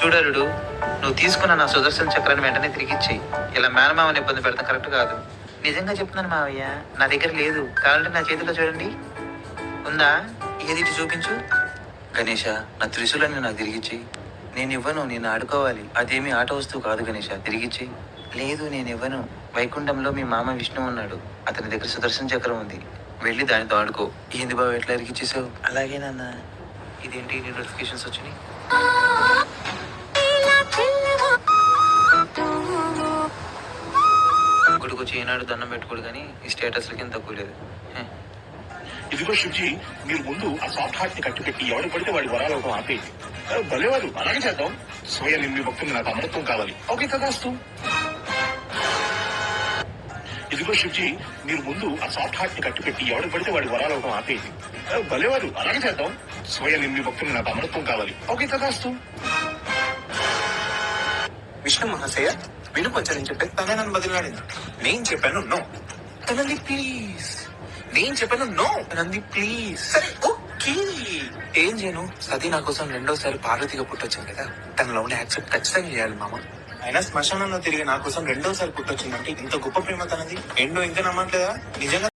చూడరుడు, నువ్వు తీసుకున్న నా సుదర్శన చక్రాన్ని వెంటనే తిరిగిచ్చేయి. ఇలా మేనమామని ఇబ్బంది పెడతాం కరెక్ట్ కాదు. నిజంగా చెప్తున్నాను మావయ్య, నా దగ్గర లేదు. కావాలంటే నా చేతిలో చూడండి, ఉందా? ఏది ఇటు చూపించు. గణేష, నా త్రిశూలాన్ని నాకు తిరిగిచ్చేయి. నేను ఇవ్వను, నేను ఆడుకోవాలి. అదేమి ఆట వస్తువు కాదు గణేష, తిరిగిచ్చేయి. లేదు, నేను ఇవ్వను. వైకుంఠంలో మీ మామ విష్ణు ఉన్నాడు, అతని దగ్గర సుదర్శన చక్రం ఉంది. వెళ్ళి దానితో ఆడుకో. ఏంది బాబు ఎట్లా ఇరిగిచ్చేసావు? అలాగే నాన్న. ఇదేంటి నోటిఫికేషన్స్ వచ్చినాయి? గుడికొచ్చి ఏనాడు దండం పెట్టుకోడు కానీ ఈ స్టేటస్లకి తక్కువ లేదు. ఇదిగో శివ్జీ, మీరు ముందు ఆ సాఫ్ట్ హార్ట్ ని కట్టిపెట్టి ఎవడు పడితే వాడి వరాలు అవడం ఆపేది. భలేవారు, అలాగే చేద్దాం. స్వయం నిర్మి భక్తులు నాకు అమృతం కావాలి. ఓకే కదాస్తు. ఇదిగో శివ్జీ, మీరు ముందు ఆ సాఫ్ట్ హార్ట్ ని కట్టిపెట్టి ఎవడు పడితే వాడి వరాలు అవడం ఆపేది. భలేవారు, అలాగే చేద్దాం. స్వయం నిర్మి భక్తులు నాకు అమృతం కావాలి. ఓకే కదాస్తు. విష్ణు మహాశయ, విను కొంచెం నేను చెప్పేది. తనే నన్ను బదిలాడింది. నేను చెప్పాను నో. తనంది ప్లీజ్. నేను చెప్పాను నో. తనంది ప్లీజ్. సరే ఓకే. ఏం చేయను? సతీ నా కోసం రెండోసారి పార్వతిగా పుట్టొచ్చింది కదా, తన లవ్ ని యాక్సెప్ట్ ఖచ్చితంగా చేయాలి మామ. అయినా శ్మశానంలో తిరిగి నా కోసం రెండోసారి పుట్టొచ్చిందంటే ఇంత గొప్ప ప్రేమ తనది. ఏంటో ఇంకా నమ్మట్లేదా? నిజంగా